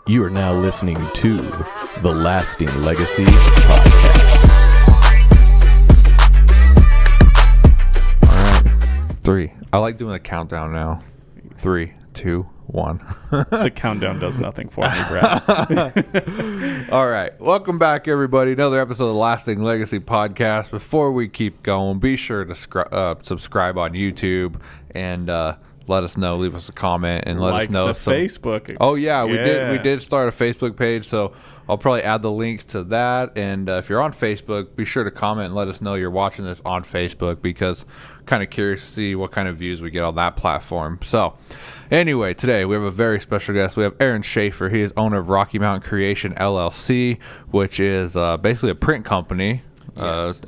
You are now listening to the Lasting Legacy Podcast. All right, 3. I like doing a countdown now. 3, 2, 1. The countdown does nothing for me, Brad. All right, welcome back, everybody. Another episode of the Lasting Legacy Podcast. Before we keep going, be sure to subscribe on YouTube and let us know. Leave us a comment and let us know. Facebook. Oh yeah, we did start a Facebook page, so I'll probably add the links to that. And if you're on Facebook, be sure to comment and let us know you're watching this on Facebook, because I'm kind of curious to see what kind of views we get on that platform. So anyway, today we have a very special guest. We have Aaron Schaffer. He is owner of Rocky Mountain Kreation LLC, which is basically a print company. Yes.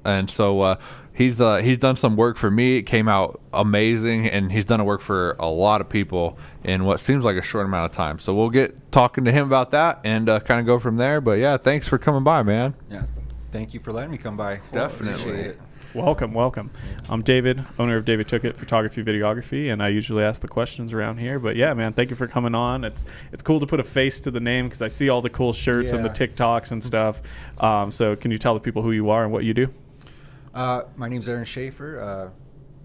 And so he's done some work for me. It came out amazing, and he's done a work for a lot of people in what seems like a short amount of time. So we'll get talking to him about that and kind of go from there. But yeah, thanks for coming by, man. Yeah, thank you for letting me come by. Definitely. Appreciate it. Welcome. I'm David, owner of David Took It Photography, Videography, and I usually ask the questions around here. But yeah, man, thank you for coming on. It's cool to put a face to the name, because I see all the cool shirts and the TikToks and stuff. So can you tell the people who you are and what you do? My name's Aaron Schaffer,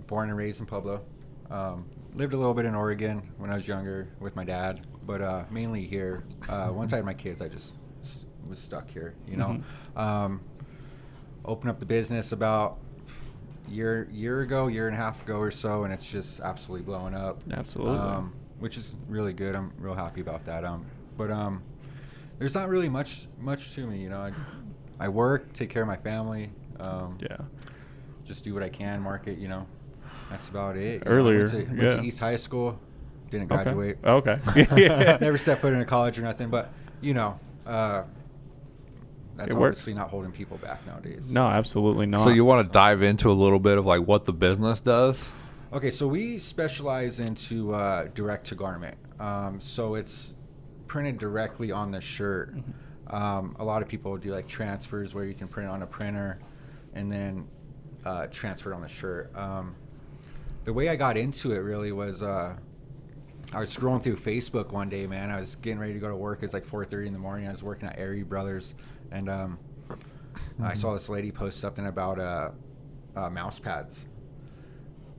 born and raised in Pueblo. Lived a little bit in Oregon when I was younger with my dad, but mainly here. Once I had my kids, I just was stuck here, you know. Opened up the business about year and a half ago or so, and it's just absolutely blowing up. Absolutely. Which is really good. I'm real happy about that. But there's not really much to me, you know. I work, take care of my family. Just do what I can, market, you know. That's about it. Went to East High School, didn't graduate. Okay. Never stepped foot in a college or nothing, but you know, that's obviously not holding people back nowadays. No, absolutely not. So you want to dive into a little bit of like what the business does? Okay, so we specialize into direct to garment. So it's printed directly on the shirt. A lot of people do like transfers where you can print it on a printer and then transfer it on the shirt. The way I got into it really was I was scrolling through Facebook one day, man. I was getting ready to go to work. It's like 4:30 in the morning. I was working at Airy Brothers, and I saw this lady post something about mouse pads.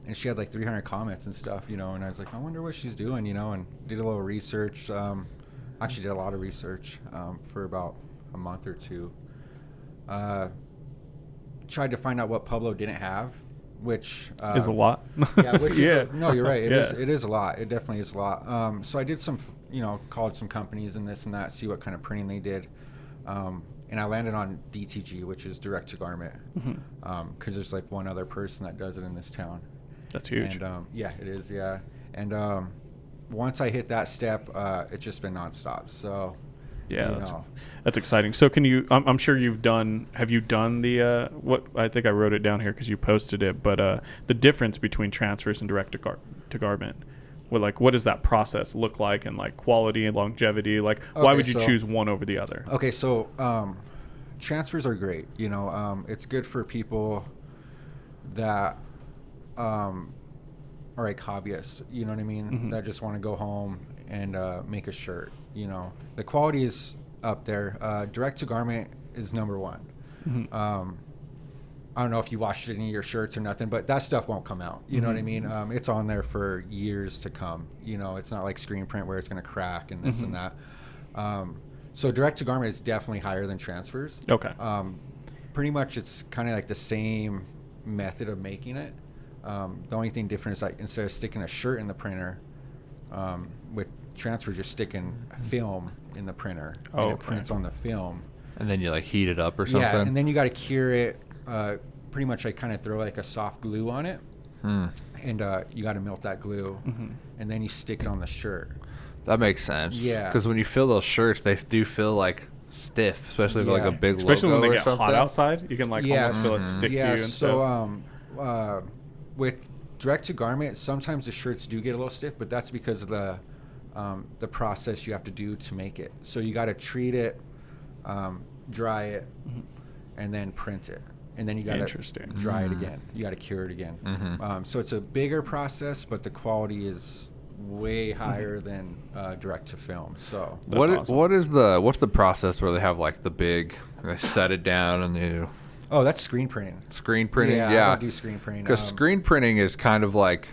And she had like 300 comments and stuff, you know, and I was like, I wonder what she's doing, you know, and did a little research. Actually did a lot of research for about a month or two. Tried to find out what Pueblo didn't have, which is a lot. No, you're right. It is a lot. It definitely is a lot. So I did some, you know, called some companies and this and that, see what kind of printing they did. And I landed on DTG, which is direct to garment, because there's like one other person that does it in this town. That's huge. And yeah, it is. Yeah. And once I hit that step, it's just been nonstop. So yeah, that's exciting. So can you? I'm sure have you done the what? I think I wrote it down here because you posted it. But the difference between transfers and direct to garment. What does that process look like, and like quality and longevity? Like, why would you choose one over the other? Okay, so transfers are great. You know, it's good for people that are like hobbyists. You know what I mean? That just want to go home and make a shirt. You know, the quality is up there. Direct to garment is number one. I don't know if you washed any of your shirts or nothing, but that stuff won't come out. You know what I mean? It's on there for years to come. You know, it's not like screen print where it's going to crack and this and that. So direct to garment is definitely higher than transfers. Okay. Pretty much it's kind of like the same method of making it. The only thing different is like instead of sticking a shirt in the printer, with transfers you're sticking film in the printer. And it prints on the film. And then you like heat it up or something? Yeah, and then you got to cure it. Pretty much I kind of throw like a soft glue on it, and you got to melt that glue, and then you stick it on the shirt. That makes sense. Yeah. Because when you fill those shirts, they do feel like stiff, especially with like a big especially logo when they or get something. hot outside. You can like almost feel it stick to you and stuff. So with direct to garment, sometimes the shirts do get a little stiff, but that's because of the process you have to do to make it. So you got to treat it, dry it, and then print it. And then you got to dry it again. You got to cure it again. So it's a bigger process, but the quality is way higher than direct to film. So That's awesome. What's the process where they have like the big, they set it down and they that's screen printing. screen printing? Yeah, Yeah, I don't do screen printing. because screen printing is kind of like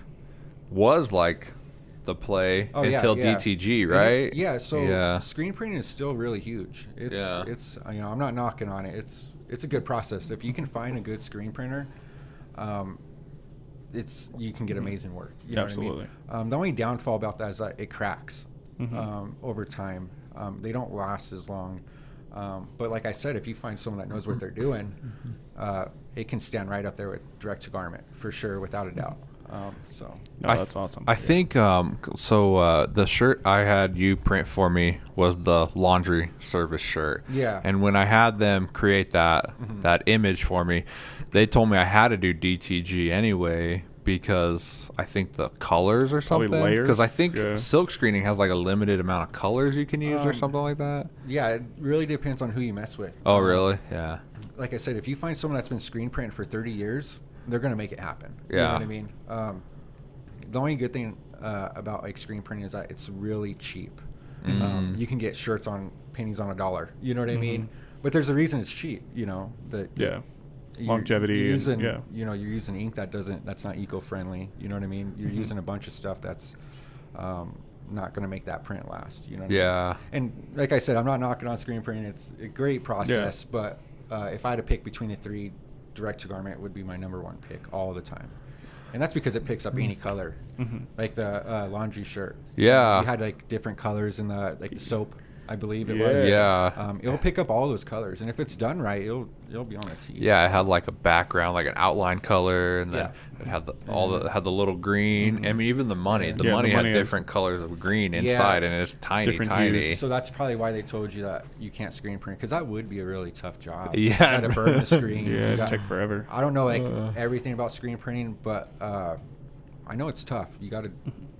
was like the play until DTG, right? So screen printing is still really huge. It's I'm not knocking on it. It's a good process. If you can find a good screen printer, you can get amazing work. You know Absolutely. what I mean? The only downfall about that is that it cracks over time. They don't last as long. But like I said, if you find someone that knows what they're doing, it can stand right up there with direct to garment for sure, without a doubt. That's awesome. I think the shirt I had you print for me was the laundry service shirt. Yeah. And when I had them create that image for me, they told me I had to do DTG anyway because I think the colors or Probably something. layers? Because I think Yeah. silk screening has like a limited amount of colors you can use or something like that. Yeah, it really depends on who you mess with. Oh, really? Yeah. Like I said, if you find someone that's been screen printing for 30 years, they're going to make it happen. You Yeah. know what I mean? The only good thing about like screen printing is that it's really cheap. You can get shirts on pennies on a dollar. You know what I mean? But there's a reason it's cheap. You know Longevity. You're using, and, you're using ink that's not eco-friendly. You know what I mean? You're using a bunch of stuff that's not going to make that print last. You know what I mean? And like I said, I'm not knocking on screen printing. It's a great process, but if I had to pick between the three, direct to garment would be my number one pick all the time. And that's because it picks up any color, like the laundry shirt. Yeah. You had like different colors in the soap, I believe it was. Yeah. It'll pick up all those colors, and if it's done right, it'll be on its. Yeah, it had like a background, like an outline color, and then it had had the little green. I mean, even the money. The money had different colors of green inside, and it's tiny, Different tiny. hues. So that's probably why they told you that you can't screen print, because that would be a really tough job. Yeah. You had to burn the screens. Yeah, You it'd got- take forever. I don't know everything about screen printing, but I know it's tough. You got to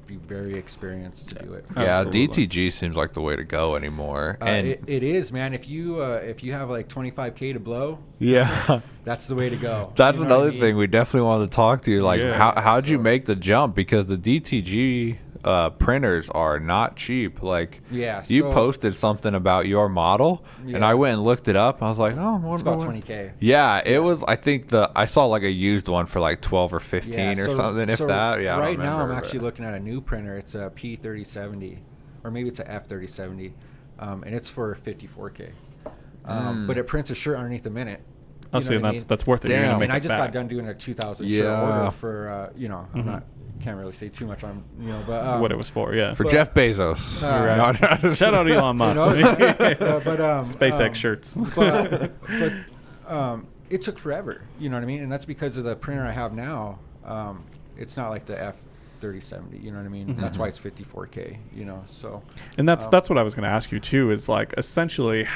be very experienced to do it. Yeah, Absolutely. DTG seems like the way to go anymore. And It is, man. If you have like 25K to blow, yeah, that's the way to go. that's You know what I another mean? thing we definitely wanted to talk to you. Like, Yeah. how'd you make the jump? Because the DTG printers are not cheap. Like, Yeah, you so- posted something about your model, and Yeah. I went and looked it up. I was like, oh, It's about 20K. Yeah, it was. I think I saw like a used one for like 12 or 15 or something. If that, yeah. I don't Right now, I'm remember, actually but- looking at a new printer. It's a P3070, or maybe it's a F3070, and it's for 54K. But it prints a shirt underneath a minute. I'll You know see, what I and mean? that's worth it. You're gonna Damn. make And I it just back. got done doing a 2,000 shirt Yeah. order for I'm not can't really say too much on but what it was for, yeah. for Jeff Bezos. Right. Shout out to Elon Musk. but SpaceX shirts. but it took forever, you know what I mean? And that's because of the printer I have now. It's not like the F3070, you know what I mean? That's why it's 54K, so. And that's what I was going to ask you too. Is like essentially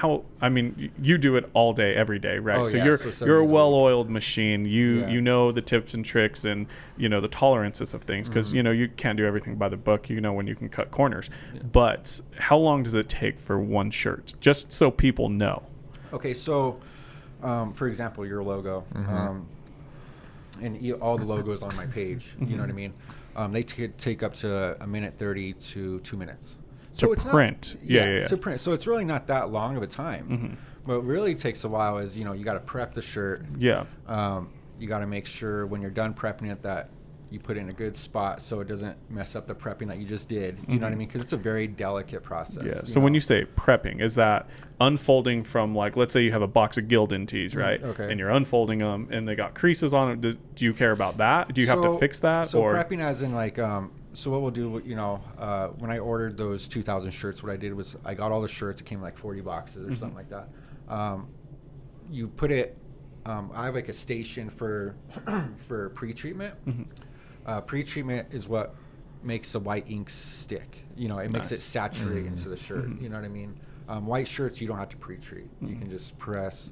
you do it all day, every day, right? Oh, So yeah, you're so 7 you're a days a week. well-oiled machine. You Yeah. you know the tips and tricks and the tolerances of things because you can't do everything by the book. You know when you can cut corners. But how long does it take for one shirt? Just so people know. Okay, so for example, your logo, and all the logos on my page, you know what I mean? They could take up to 1:30 to 2 minutes. To it's print. Not, Yeah. to print. So it's really not that long of a time. What really takes a while is, you got to prep the shirt. Yeah. You got to make sure when you're done prepping it that you put it in a good spot so it doesn't mess up the prepping that you just did. You know what I mean? Because it's a very delicate process. Yeah. So when you say prepping, is that unfolding from, like, let's say you have a box of Gildan tees, right? Okay. And you're unfolding them and they got creases on them. Do you care about that? Do you have to fix that? So or prepping as in like, so what we'll do, when I ordered those 2,000 shirts, what I did was I got all the shirts. It came in like 40 boxes or something like that. You put it, I have like a station for pre-treatment. Pre-treatment is what makes the white ink stick. It makes it saturate into the shirt. You know what I mean? White shirts, you don't have to pre-treat. You can just press,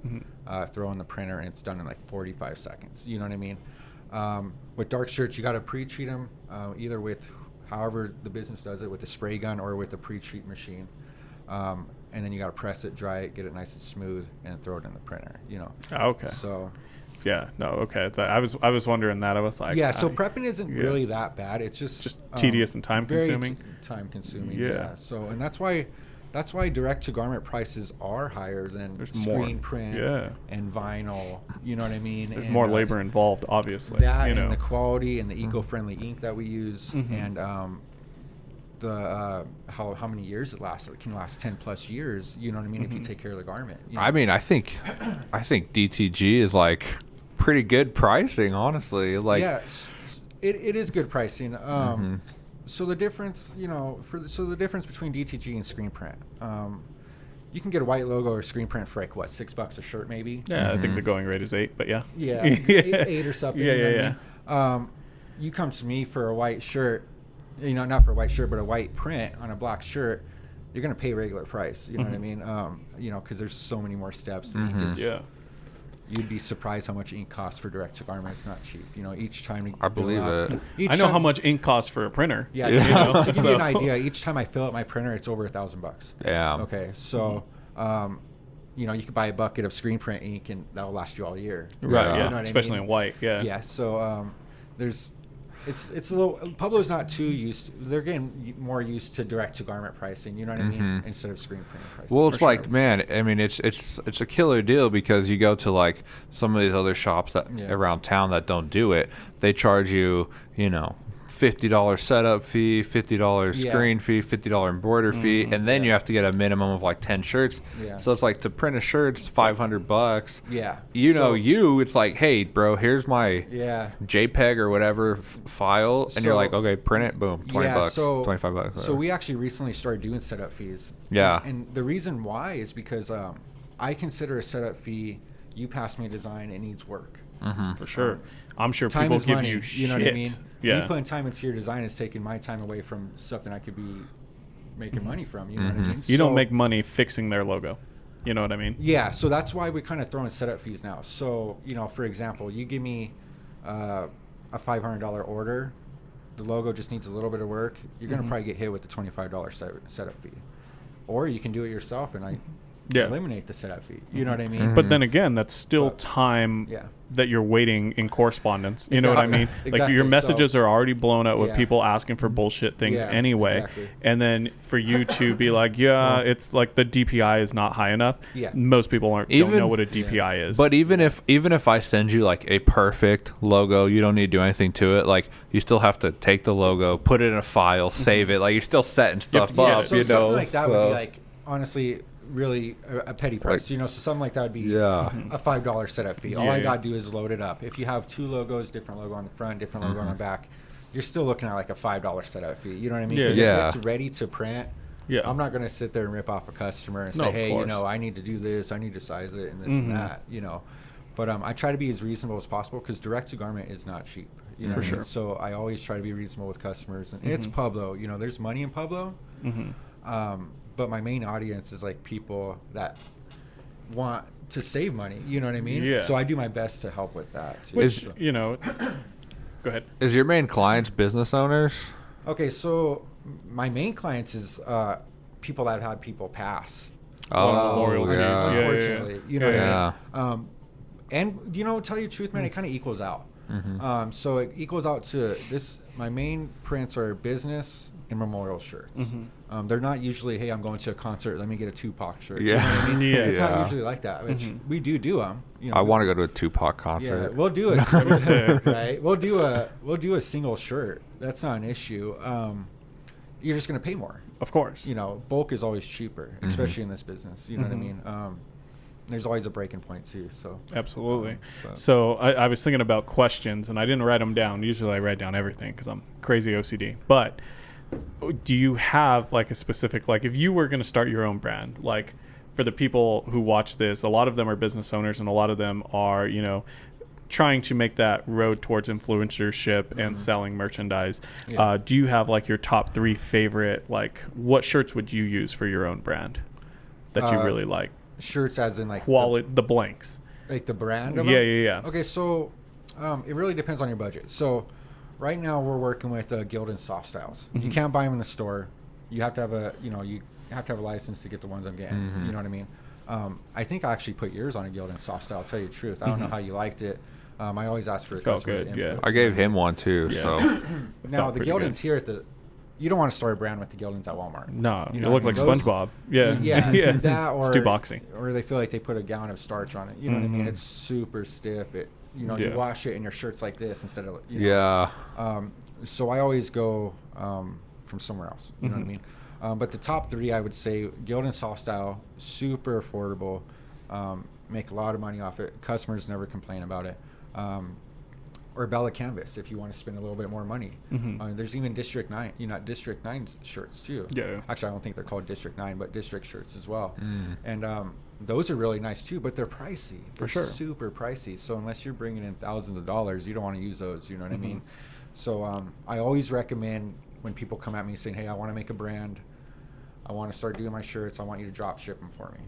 throw in the printer, and it's done in like 45 seconds. You know what I mean? With dark shirts, you got to pre-treat them either with however the business does it, with a spray gun or with a pre-treat machine. And then you got to press it, dry it, get it nice and smooth, and throw it in the printer. Okay. So Yeah. No. Okay. I was wondering that. I was like, Yeah. So prepping isn't really that bad. It's just tedious and time very consuming. Time consuming. Yeah. Yeah. So and that's why direct to garment prices are higher than screen print and vinyl. You know what I mean? There's more labor involved, obviously. That you know. and the quality and the eco-friendly ink that we use and the how many years it lasts. It can last 10 plus years. You know what I mean? If you take care of the garment. You know? I mean, I think DTG is like pretty good pricing, honestly. Like, yeah, it is good pricing. So the difference, you know, the difference between DTG and screen print, you can get a white logo or screen print for like what, $6 a shirt maybe. Yeah, I think the going rate is 8, but yeah. Yeah, eight or something. Yeah, you know yeah, what I mean? You come to me for a white shirt, you know, not for a white shirt, but a white print on a black shirt. You're gonna pay regular price. You know what I mean? You know, because there's so many more steps. Yeah. You'd be surprised how much ink costs for direct to garment. It's not cheap. You know, each time I believe it. I know how much ink costs for a printer. Yeah, you know, to give you an idea, each time I fill up my printer, it's over $1,000. Yeah. Okay, so, you know, you could buy a bucket of screen print ink, and that'll last you all year. Right. Yeah. Yeah. You know what Especially I mean? in white. Yeah. Yeah. So, it's a little. Pueblo's not too used. They're getting more used to direct to garment pricing. You know what I mean? Instead of screen print pricing. Well, it's like, man, I mean, it's a killer deal because you go to like some of these other shops that around town that don't do it. They charge you, you know, $50 setup fee, $50 screen fee, $50 embroider fee, and then you have to get a minimum of like 10 shirts. Yeah. So it's like to print a shirt, it's $500. Yeah. You know, it's like, hey, bro, here's my JPEG or whatever file, and you're like, okay, print it, boom, $20, $25. So we actually recently started doing setup fees. Yeah. And the reason why is because I consider a setup fee. You pass me a design, it needs work. For sure. I'm sure Time people is give money, you shit. you know what I mean? Yeah. Me putting time into your design is taking my time away from something I could be making money from. You know what I mean? You don't make money fixing their logo. You know what I mean? Yeah, so that's why we kind of throw in setup fees now. So, you know, for example, you give me a $500 order, the logo just needs a little bit of work, you're going to probably get hit with the $25 setup fee. Or you can do it yourself and I eliminate the setup fee. You know what I mean? But then again, that's still time that you're waiting in correspondence. You know what I mean? Like your messages are already blown up with people asking for bullshit things anyway. Exactly. And then for you to be like, it's like the DPI is not high enough. Yeah. Most people don't know what a DPI is. But even if I send you like a perfect logo, you don't need to do anything to it. Like you still have to take the logo, put it in a file, save it. Like you're still setting stuff up. So you know, something like that would be like, honestly, really a petty price. Like, you know, so something like that would be a $5 setup fee. All I got to do is load it up. If you have two logos, different logo on the front, different logo on the back, you're still looking at like a $5 setup fee. You know what I mean? Because if it's ready to print, I'm not going to sit there and rip off a customer and say, hey, you know, I need to do this, I need to size it and this and that, you know. But I try to be as reasonable as possible because direct to garment is not cheap. You know For what I mean? sure. So I always try to be reasonable with customers. And it's Pueblo. You know, there's money in Pueblo. But my main audience is like people that want to save money. You know what I mean? Yeah. So I do my best to help with that. Too. Which, you know, go ahead. Is your main clients business owners? Okay, so my main clients is people that have had people pass. Memorial trees. Unfortunately, you know what I Yeah. mean? And you know, tell you the truth, man, it kind of equals out. So it equals out to this. My main prints are business and memorial shirts. They're not usually, hey, I'm going to a concert, let me get a Tupac shirt. Yeah. You know what I mean? Yeah. It's not usually like that. Which we do them. You know, I want to go to a Tupac Yeah, concert. we'll do a right. We'll do a single shirt. That's not an issue. You're just gonna pay more. Of course. You know, bulk is always cheaper, especially in this business. You know what I mean? There's always a breaking point too. So Absolutely. So I was thinking about questions, and I didn't write them down. Usually I write down everything because I'm crazy OCD. But do you have like a specific, like if you were going to start your own brand, like for the people who watch this, a lot of them are business owners and a lot of them are, you know, trying to make that road towards influencership and selling merchandise. Do you have like your top 3 favorite, like what shirts would you use for your own brand that you really like? shirts, as in like Quality, the blanks. like the brand. Of Yeah, them? yeah. Okay, so it really depends on your budget. So right now we're working with Guild and Soft Styles. You can't buy them in the store. You have to have a license to get the ones I'm getting. You know what I mean? I think I actually put yours on a Gildan soft style. I'll tell you the truth. I don't know how you liked it. I always ask for the Felt customer's good, input. I gave him one too. Yeah. So Now felt the pretty Gildans good. here at the, you don't want to start a brand with the Gildans at Walmart. No, You you know, look like those- SpongeBob. Yeah, Yeah, that or it's too boxy. or they feel like they put a gallon of starch on it. You know what I mean? It's super stiff. It, you know, Yeah. you wash it and your shirt's like this instead of, you know, yeah, so I always go from somewhere else. You know what I mean? But the top three, I would say, Gildan soft style, super affordable, make a lot of money off it. Customers never complain about it. Or Bella Canvas, if you want to spend a little bit more money. There's even District 9, District 9 shirts too. Yeah. Actually, I don't think they're called District 9, but District shirts as well. And those are really nice too, but they're pricey. They're sure. super pricey. So unless you're bringing in thousands of dollars, you don't want to use those. You know what I mean? So I always recommend when people come at me saying, "Hey, I want to make a brand. I want to start doing my shirts. I want you to drop ship them for me."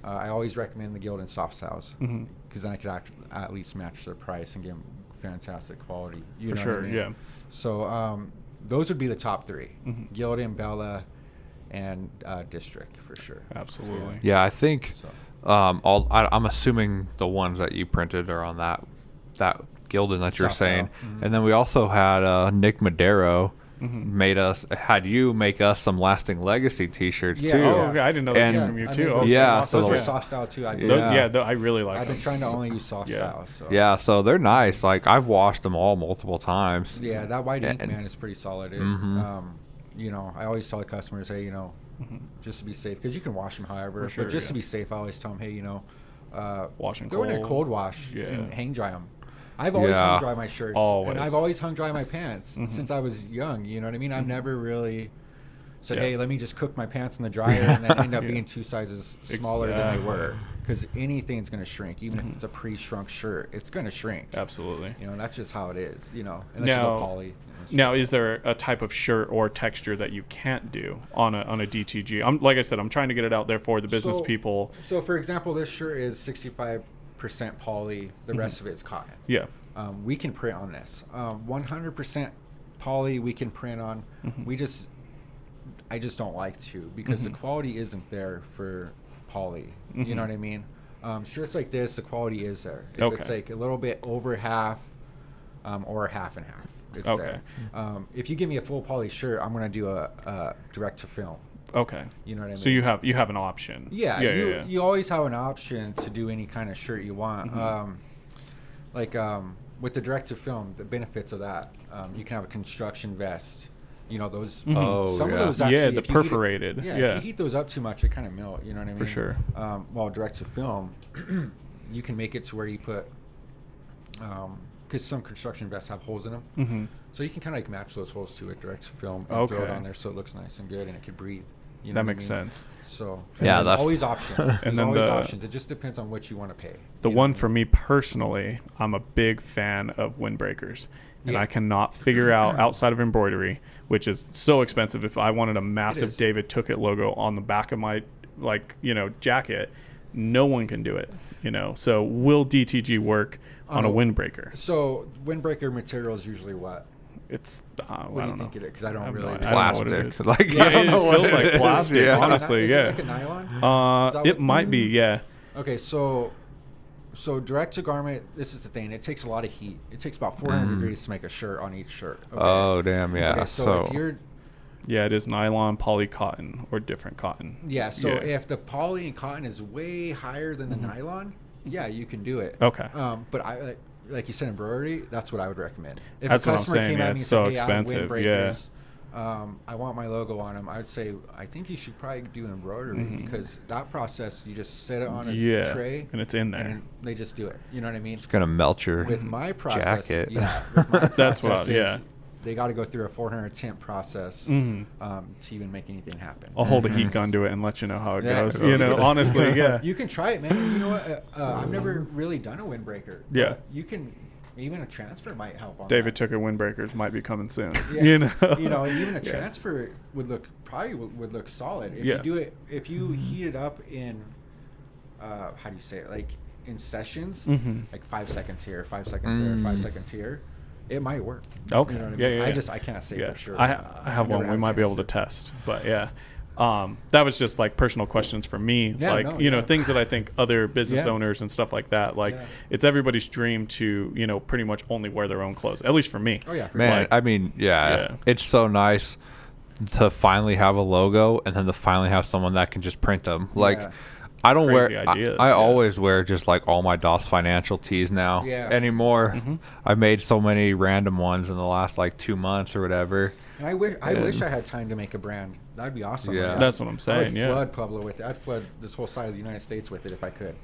I always recommend the Gildan soft styles because then I could at least match their price and give them fantastic quality. You For know sure, what I mean? yeah. So those would be the top three: Gildan, Bella, and District for sure. Absolutely. yeah. I think So I'm assuming the ones that you printed are on that Gildan that you're Soft saying, style. and then we also had Nick Madero had you make us some Lasting Legacy T-shirts Yeah, too. Oh, okay. I didn't know that And- came from you I too. made Oh, those, Yeah, those so were the- soft style too. I Those, Yeah. I really like I've been those. trying to only use soft Yeah. style. So Yeah, so they're nice. Like I've washed them all multiple times. Yeah, that white ink, And- man, is pretty solid. Dude. Mhm. You know, I always tell the customers, hey, you know, just to be safe, because you can wash them however, For sure, but just to yeah. be safe, I always tell them, hey, you know, Wash 'em throw in a cold. cold wash Yeah. and hang dry them. I've always Yeah. hung dry my shirts, Always. and I've always hung dry my pants since I was young. You know what I mean? I've never really said, Yeah. hey, let me just cook my pants in the dryer and then end up Yeah. being 2 sizes smaller than they Exactly. were. Because anything's going to shrink, even if it's a pre-shrunk shirt, it's going to shrink. Absolutely. You know, that's just how it is. You know, unless you Now- go poly. Now, is there a type of shirt or texture that you can't do on a DTG? Like I said, I'm trying to get it out there for the business So- people. So, for example, this shirt is 65% poly. The rest of it is cotton. Yeah. We can print on this. 100% poly we can print on. I just don't like to because the quality isn't there for poly. You know what I mean? Shirts like this, the quality is there. If Okay. it's like a little bit over half or half and half, it's Okay. there. If you give me a full poly shirt, I'm going to do a direct to film. Okay. You know what I mean? So you have an option. Yeah, Yeah. you always have an option to do any kind of shirt you want. With the direct to film, the benefits of that, you can have a construction vest. You know those. Oh, some yeah. of those Yeah, actually, the if you heat it- perforated. yeah, Yeah. if you heat those up too much, they kind of melt. You know what I mean? For sure. While direct to film, you can make it to where you put, because some construction vests have holes in them, so you can kind of like match those holes to a direct to film and throw it Okay. on there so it looks nice and good and it can breathe. You know That what I makes mean? sense. So Yeah, there's that's- always options. There's then always the- options. It just depends on what you want to pay. The you know one what I for mean? me personally, I'm a big fan of windbreakers. And Yeah. I cannot figure out outside of embroidery, which is so expensive. If I wanted a massive is. David Tookit logo on the back of my jacket, no one can do it. So will DTG work on a windbreaker? So windbreaker material is usually what? It's What I do you don't think know. it is? Because I I don't have really. no know. idea. I don't know what it Plastic. is. Like Yeah, I don't it know what feels like is. plastic, Yeah. honestly. Is yeah. it like a nylon? Is that It what- might be. Yeah. Okay, so direct to garment. This is the thing. It takes a lot of heat. It takes about 400 degrees to make a shirt on each shirt. Okay? Oh damn, yeah. Okay, so if you're Yeah, it is nylon, poly cotton, or different cotton. so Yeah. if the poly and cotton is way higher than the nylon, yeah, you can do it. Okay. But like you said, embroidery. That's what I would recommend. If That's a what I'm customer saying, came yeah, at me and it's said, so "Hey, I have expensive, windbreakers, I want my logo on them," I would say, I think you should probably do embroidery because that process, you just set it on a tray and it's in there. and they just do it. You know what I mean? It's gonna melt your With my process, jacket. yeah, with my That's what I- process is yeah. they got to go through a 400 temp process to even make anything happen. I'll hold a heat gun to it and let you know how it Yeah, goes. so- Honestly, yeah. You can try it, man. And you know what? I've never really done a windbreaker. Yeah. but you can. Even a transfer might help on David that. Tookit windbreakers might be coming soon. Yeah. You know, even a Yeah. transfer would look solid if Yeah. you do it. If you heat it up in, how do you say it? Like in sessions, like 5 seconds here, 5 seconds there, 5 seconds here. It might work. Okay. You know what I Yeah, mean? yeah, I yeah. just I can't say Yeah. for sure. I have I've never one we had a might be able to transfer. test, but yeah. That was just like personal questions for me, Yeah, like no, you know, yeah. things that I think other business Yeah. owners and stuff like that, like Yeah. it's everybody's dream to, you know, pretty much only wear their own clothes, at least for me. Oh yeah, for Man, Like- I mean, Yeah. it's so nice to finally have a logo and then to finally have someone that can just print them. Like, Yeah. I don't Crazy wear. ideas, I yeah. always wear just like all my DOS Financial tees now. Yeah. Anymore, Mm-hmm. I made so many random ones in the last like 2 months or whatever. And I wish I had time to make a brand. That'd be awesome. Yeah. Like, That's what I'm saying, I would yeah. flood Pueblo with it. I'd flood this whole side of the United States with it if I could.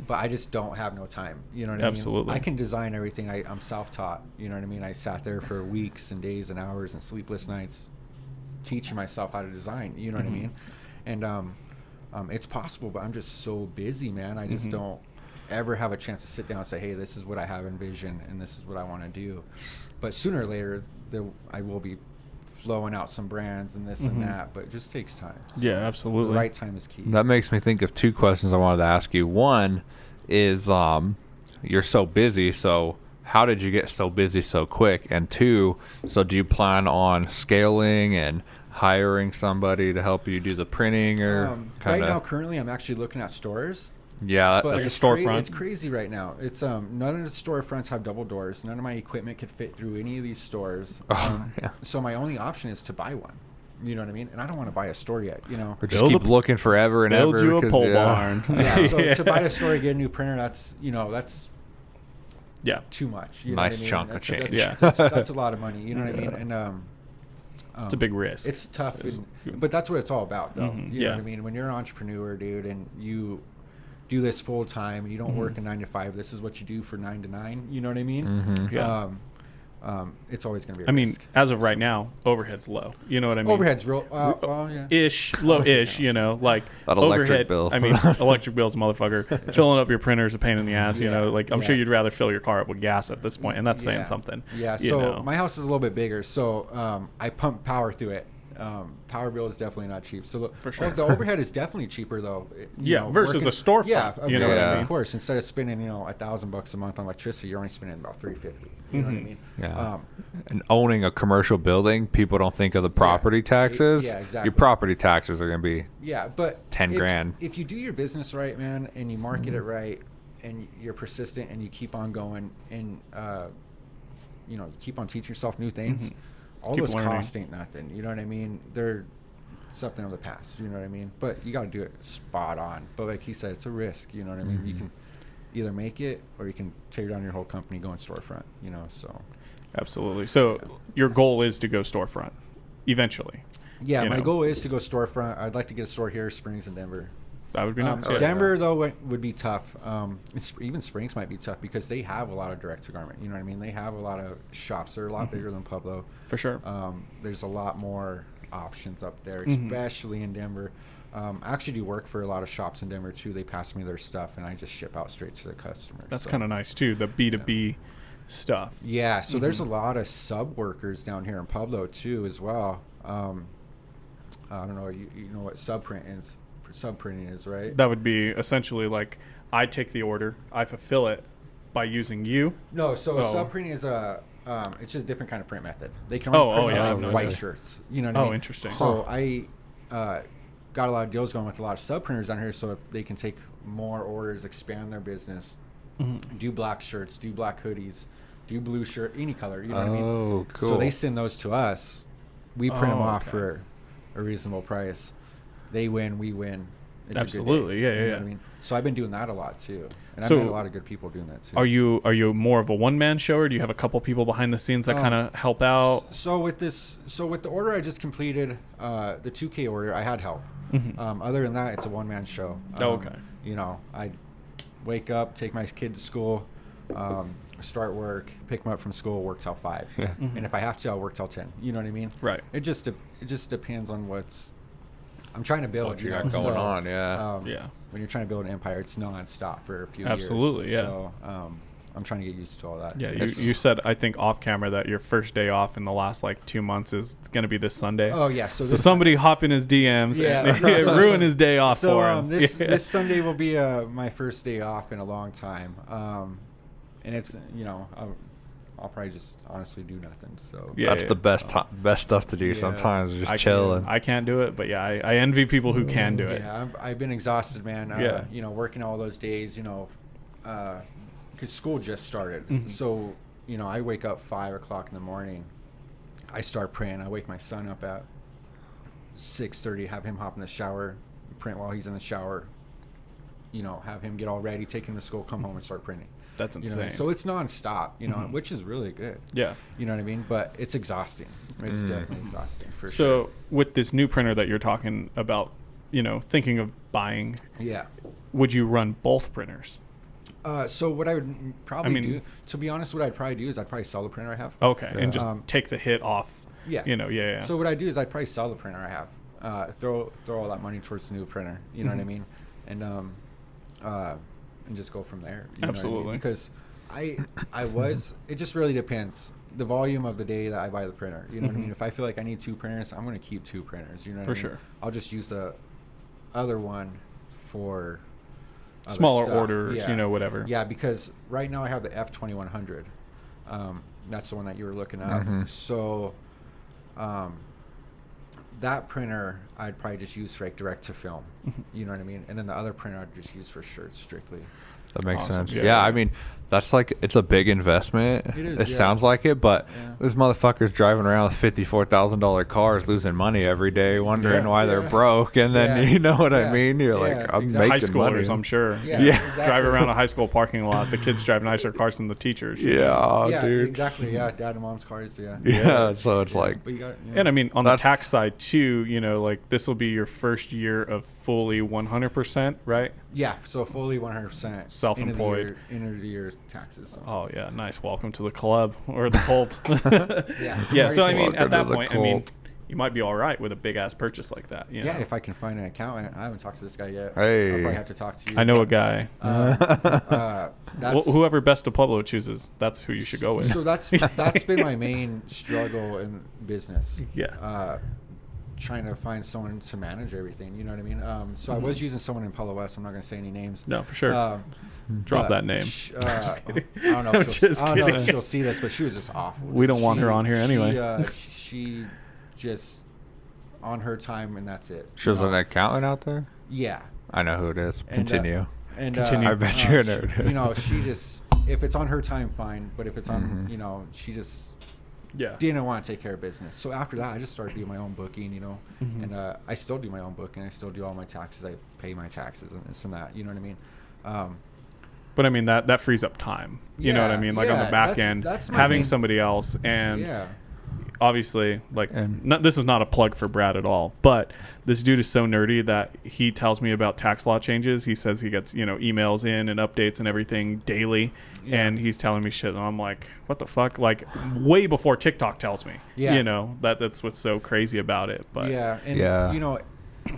But I just don't have no time. You know what I mean? Absolutely. I can design everything. I'm self-taught. You know what I mean? I sat there for weeks and days and hours and sleepless nights teaching myself how to design. You know what I mean? And it's possible, but I'm just so busy, man. I just don't ever have a chance to sit down and say, hey, this is what I have envisioned and this is what I want to do. But sooner or later, I will be flowing out some brands and this and that, but it just takes time. So Yeah, the absolutely. right time is key. That makes me think of 2 questions I wanted to ask you. One is, you're so busy, so how did you get so busy so quick? And 2, so do you plan on scaling and hiring somebody to help you do the printing or Right kind now, of? currently, I'm actually looking at stores. Yeah, But Like a it's storefront? It's crazy right now. It's none of the storefronts have double doors. None of my equipment could fit through any of these stores. yeah. So my only option is to buy one. You know what I mean? And I don't want to buy a store yet. You know. Or just Build keep looking forever and Build ever. you a 'cause, pole yeah. barn. Yeah. So to buy a store, get a new printer, that's Yeah, too much. You Nice know what I mean? chunk of That's- change. that's- that's a lot of money. You know what I mean? And it's a big risk. it's tough, but that's what it's all about, though. You know yeah. what I mean? When you're an entrepreneur, dude, and you do this full time, and you don't work a 9 to 5. This is what you do for 9 to 9. You know what I mean? Yeah. It's always going to be. I mean, as of right now, overhead's low. You know what I mean? Overhead's real. Well, yeah. Low-ish, you know, like That electric overhead. bill. I mean, electric bill's a motherfucker. Filling up your printer is a pain in the ass, you Yeah, know. Like, I'm sure yeah. you'd rather fill your car up with gas at this point, and that's saying something. Yeah. you So know. my house is a little bit bigger, so I pump power through it. Power bill is definitely not cheap. So For sure. the overhead is definitely cheaper though. Versus a storefront, Yeah, you know what I mean? Of course, instead of spending $1,000 a month on electricity, you're only spending about $350. You know what I mean? Yeah. And owning a commercial building, people don't think of the property taxes. Yeah, exactly. Your property taxes are going to be Yeah, but 10 grand. If you do your business right, man, and you market it right, and you're persistent, and you keep on going, and you keep on teaching yourself new things, all Keep those learning. costs ain't nothing. You know what I mean? They're something of the past. You know what I mean? But you got to do it spot on. But like he said, it's a risk. You know what I mean? You can either make it, or you can tear down your whole company going storefront. You know, so. Absolutely. So your goal is to go storefront eventually. Yeah, You my know. goal is to go storefront. I'd like to get a store here, Springs and Denver. That would be nice. yeah. Denver though would be tough. Even Springs might be tough because they have a lot of direct to garment. You know what I mean? They have a lot of shops. They're a lot bigger than Pueblo. For sure. There's a lot more options up there, especially in Denver. I actually do work for a lot of shops in Denver too. They pass me their stuff and I just ship out straight to the customer. That's So, kind of nice too, the B2B stuff. yeah. So there's a lot of sub workers down here in Pueblo too as well. I don't know. You know what subprinting is, right? That would be essentially like I take the order, I fulfill it by using you. No, so Oh. subprinting is it's just a different kind of print method. They can only print yeah, I out have no white idea. shirts. You know what I mean? Interesting. So I got a lot of deals going with a lot of sub printers down here, so if they can take more orders, expand their business, do black shirts, do black hoodies, do blue shirt, any color. You know what I mean? Oh, cool. So they send those to us. We print them off okay. for a reasonable price. They win, we win. It's a good day. Absolutely, yeah, You know yeah, what I mean? So I've been doing that a lot too, and So I've met a lot of good people doing that too. Are you more of a one man show, or do you have a couple people behind the scenes that kind of help out? So with the order I just completed, the 2K order, I had help. Other than that, it's a one-man show. Okay. You know, I wake up, take my kid to school, start work, pick them up from school, work till 5. Yeah. And if I have to, I'll work till 10. You know what I mean? Right. It just depends on what's I'm trying to build. What you know, got going so, on, yeah. Yeah. When you're trying to build an empire, it's non-stop for a few Absolutely, years. yeah. So I'm trying to get used to all that. Yeah, So you said, I think, off camera that your first day off in the last, 2 months is going to be this Sunday. Oh, yeah. So So this somebody hop in his DMs and so- ruin his day off So for him. this Sunday will be my first day off in a long time, and it's I'll I'll probably just honestly do nothing. So Yeah. That's the best stuff to do Yeah. sometimes, is I just chilling. I can't do it, but yeah, I envy people who can do it. yeah, I've been exhausted, man. Yeah. You know, working all those days, you know, because school just started. Mhm. So, you know, I wake up 5 o'clock in the morning. I start praying. I wake my son up at 6:30, have him hop in the shower, print while he's in the shower. You know, have him get all ready, take him to school, come home and start printing. That's You insane. know, so it's nonstop, you know, Mhm. which is really good. Yeah. You know what I mean? But it's exhausting. It's definitely exhausting for So sure. with this new printer that you're talking about, you know, thinking of buying, Yeah. would you run both printers? So what I would probably mean- do, to be honest, what I'd probably do is I'd probably sell the printer I have. Okay, and just Um, take the hit off. Yeah. You know, yeah. So what I do is I'd probably sell the printer I have, throw all that money towards the new printer. You know what I mean? And just go from there. You know what I mean? Absolutely. Because it just really depends. The volume of the day that I buy the printer. You know what I mean? If I feel like I need 2 printers, I'm going to keep 2 printers. You know what For I mean? sure. I'll just use the other one for other Smaller stuff. orders, Yeah. you know, whatever. Yeah, because right now I have the F2100. That's the one that you were looking at. Mhm. So that printer I'd probably just use for like direct to film. You know what I mean? And then the other printer I'd just use for shirts strictly. That makes Awesome. sense. Yeah, Yeah, yeah. I mean, that's like, it's a big investment. It is, It yeah. sounds like it, but Yeah. there's motherfuckers driving around with $54,000 cars, losing money every day, wondering Yeah. why they're Yeah. broke. And then, Yeah. you know what I Yeah. mean? You're Yeah, like, I'm exactly. High making schoolers, money. I'm sure. Yeah, Yeah. exactly. Drive around a high school parking lot. The kids drive nicer cars than the teachers. Yeah, Yeah, dude. exactly. Yeah, dad and mom's cars. Yeah. Yeah, so it's like, But you got, And I mean, on the That's- tax side too, you know, like this will be your first year of fully 100%, right? yeah, so fully 100% Self-employed. end of the year taxes. So. Oh yeah, nice. Welcome to the club or the cult. Yeah. Yeah. So I Very mean, Welcome at that to the point, I mean, cult. you might be all right with a big ass purchase like that. You know? Yeah, if I can find an accountant. I haven't talked to this guy yet. Hey. I'll probably have to talk to you. I know a guy. That's, Whoever Best of Pueblo chooses, that's who you should go with. so that's been my main struggle in business. Yeah. Trying to find someone to manage everything. You know what I mean? So I Mm-hmm. was using someone in Palo West. I'm not going to say any names. No, for sure. Drop but that name. I don't know. I'm If she'll, just I don't know if kidding. she'll see this, but she was just awful. We don't want her on here anyway. She just on her time, and that's it. she's you know? an accountant out there? Yeah. I know who it is. And, Continue. And Continue. I bet you're a nerd. You know, she just if it's on her time, fine. But if it's on, Mhm. you know, she just Yeah. didn't want to take care of business. So after that, I just started doing my own booking, you know, Mhm. and I still do my own booking. I still do all my taxes. I pay my taxes and this and that. You know what I mean? But I mean that frees up time. You know what I Yeah, mean? Like on yeah, the back that's- end, that's my having main- somebody else, and Yeah. obviously, like, And- this is not a plug for Brad at all, but this dude is so nerdy that he tells me about tax law changes. He says he gets, you know, emails in and updates and everything daily, Yeah. and he's telling me shit, and I'm like, what the fuck? Like, way before TikTok tells me. Yeah. You know, that's what's so crazy about it. But Yeah, and Yeah. you know,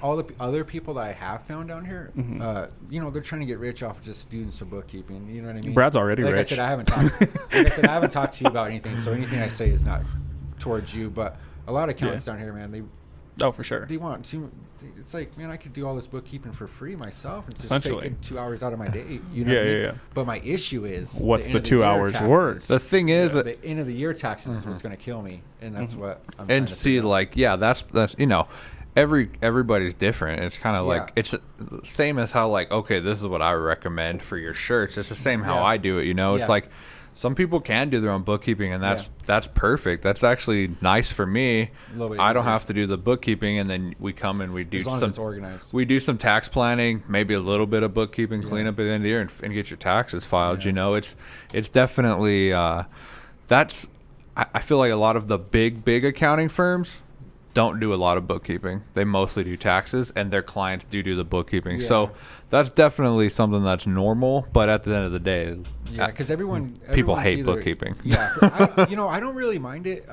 all the other people that I have found down here, Mm-hmm. you know, they're trying to get rich off of just doing some bookkeeping. You know what I mean? Brad's already like rich. I said, I haven't talked to you about anything, so anything I say is not towards you. But a lot of accountants down here, man, oh, for sure. they want to. It's like, man, I could do all this bookkeeping for free myself and just Essentially. taking 2 hours out of my day. You know Yeah, what I mean? yeah, yeah. But my issue is What's end the of 2 year hours taxes. worth? The thing is, that The end of the year taxes is what's going to kill me, and that's what I'm trying and to see, figure out. like, yeah, that's you know, everybody's different. It's kind of Yeah. like, it's the same as how, like, okay, this is what I recommend for your shirts. It's the same how Yeah. I do it, you know. It's Yeah. like some people can do their own bookkeeping, and that's perfect. That's actually nice for me. A little bit I don't easier. have to do the bookkeeping, and then we come and we do as long some as it's organized. we do some tax planning, maybe a little bit of bookkeeping cleanup at the end of the year, and get your taxes filed. Yeah. You know, it's definitely that's. I feel like a lot of the big accounting firms don't do a lot of bookkeeping. They mostly do taxes, and their clients do the bookkeeping. Yeah. So that's definitely something that's normal. But at the end of the day, Yeah, because people everyone's hate either- bookkeeping. Yeah, I don't really mind it.